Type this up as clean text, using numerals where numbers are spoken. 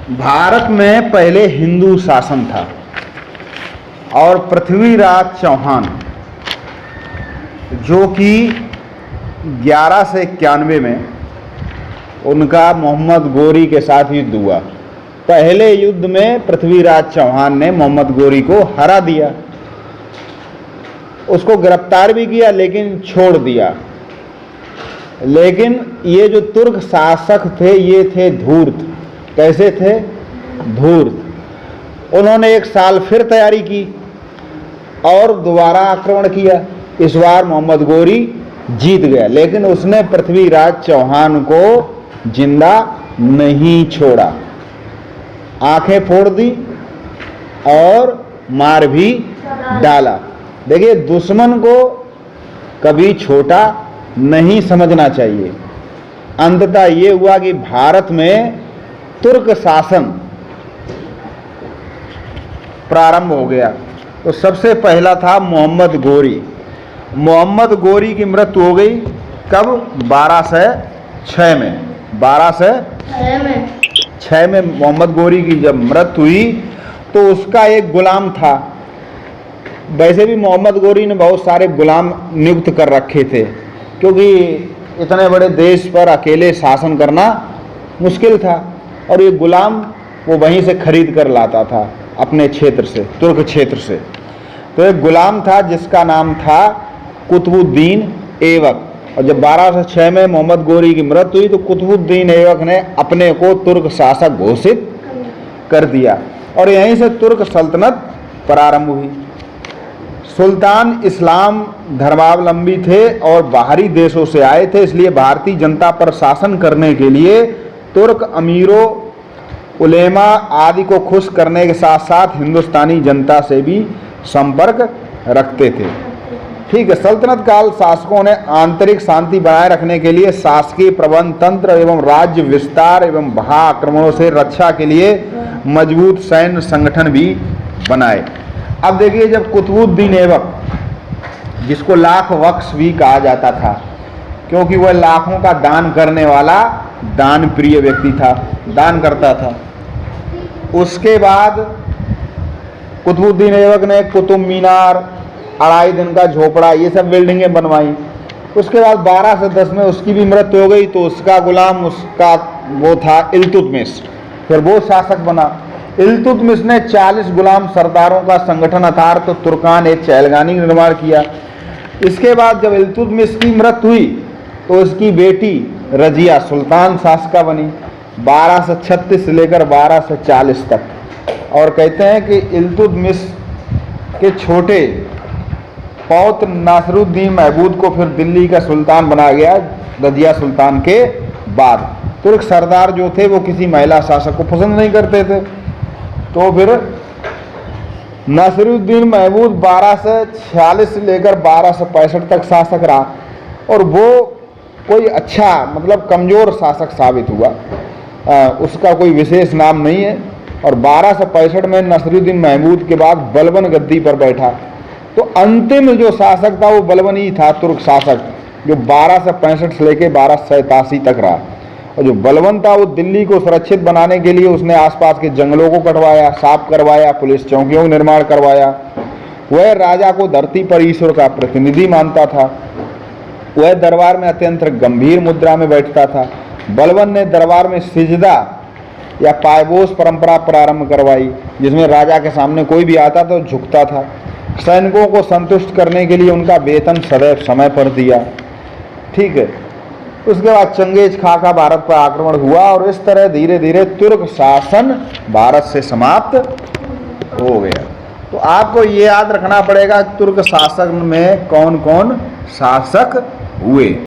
भारत में पहले हिंदू शासन था और पृथ्वीराज चौहान जो कि 11 से 91 में उनका मोहम्मद गोरी के साथ युद्ध हुआ। पहले युद्ध में पृथ्वीराज चौहान ने मोहम्मद गोरी को हरा दिया, उसको गिरफ्तार भी किया लेकिन छोड़ दिया। लेकिन ये जो तुर्क शासक थे ये थे धूर्त। कैसे थे? धूर्त। उन्होंने 1 साल फिर तैयारी की और दोबारा आक्रमण किया। इस बार मोहम्मद गोरी जीत गया, लेकिन उसने पृथ्वीराज चौहान को जिंदा नहीं छोड़ा, आंखें फोड़ दी और मार भी डाला। देखिए, दुश्मन को कभी छोटा नहीं समझना चाहिए। अंततः ये हुआ कि भारत में तुर्क शासन प्रारंभ हो गया। तो सबसे पहला था मोहम्मद गोरी। मोहम्मद गोरी की मृत्यु हो गई कब? 1206 में। 1206 में मोहम्मद गोरी की जब मृत्यु हुई तो उसका एक गुलाम था। वैसे भी मोहम्मद गोरी ने बहुत सारे गुलाम नियुक्त कर रखे थे, क्योंकि इतने बड़े देश पर अकेले शासन करना मुश्किल था और ये गुलाम वो वहीं से खरीद कर लाता था, अपने क्षेत्र से, तुर्क क्षेत्र से। तो एक गुलाम था जिसका नाम था कुतुबुद्दीन ऐबक। और जब 1206 में मोहम्मद गोरी की मृत्यु हुई तो कुतुबुद्दीन ऐबक ने अपने को तुर्क शासक घोषित कर दिया और यहीं से तुर्क सल्तनत प्रारंभ हुई। सुल्तान इस्लाम धर्मावलंबी थे और बाहरी देशों से आए थे, इसलिए भारतीय जनता पर शासन करने के लिए तुर्क अमीरों, उलेमा आदि को खुश करने के साथ साथ हिंदुस्तानी जनता से भी संपर्क रखते थे। ठीक है। सल्तनत काल शासकों ने आंतरिक शांति बनाए रखने के लिए शासकीय प्रबंध तंत्र एवं राज्य विस्तार एवं बाह्य आक्रमणों से रक्षा के लिए मजबूत सैन्य संगठन भी बनाए। अब देखिए, जब कुतुबुद्दीन ऐबक, जिसको लाख बख्श भी कहा जाता था क्योंकि वह लाखों का दान करने वाला दान प्रिय व्यक्ति था, दान करता था, उसके बाद कुतुबुद्दीन ऐबक ने कुतुब मीनार, 2.5 दिन का झोपड़ा, ये सब बिल्डिंगें बनवाई। उसके बाद 1210 में उसकी भी मृत्यु हो गई तो उसका गुलाम, उसका वो था इल्तुतमिश, फिर वो शासक बना। इल्तुतमिश ने 40 गुलाम सरदारों का संगठन अर्थात तुर्कान ए चहलगानी निर्माण किया। इसके बाद जब इल्तुतमिश की मृत्यु हुई तो उसकी बेटी रजिया सुल्तान शासका बनी 1236 से लेकर 1240 तक। और कहते हैं कि इल्तुतमिश के छोटे पौत्र नासिरुद्दीन महमूद को फिर दिल्ली का सुल्तान बनाया गया रजिया सुल्तान के बाद। तुर्क सरदार जो थे वो किसी महिला शासक को पसंद नहीं करते थे, तो फिर नासिरुद्दीन महमूद 1246 से लेकर 1265 तक शासक रहा और वो कोई अच्छा, मतलब कमज़ोर शासक साबित हुआ। उसका कोई विशेष नाम नहीं है। और 1265 में नासिरुद्दीन महमूद के बाद बलबन गद्दी पर बैठा। तो अंतिम जो शासक था वो बलबन ही था, तुर्क शासक, जो 1265 से लेकर 1287 तक रहा। और जो बलबन था वो दिल्ली को सुरक्षित बनाने के लिए उसने आसपास के जंगलों को कटवाया, साफ करवाया, पुलिस चौकियों का निर्माण करवाया। वह राजा को धरती पर ईश्वर का प्रतिनिधि मानता था। वह दरबार में अत्यंत गंभीर मुद्रा में बैठता था। बलबन ने दरबार में सिजदा या पायबोस परंपरा प्रारंभ करवाई, जिसमें राजा के सामने कोई भी आता तो झुकता था। सैनिकों को संतुष्ट करने के लिए उनका वेतन सदैव समय पर दिया। ठीक है। उसके बाद चंगेज खां का भारत पर आक्रमण हुआ और इस तरह धीरे धीरे तुर्क शासन भारत से समाप्त हो गया। तो आपको ये याद रखना पड़ेगा तुर्क शासन में कौन कौन शासक हुए।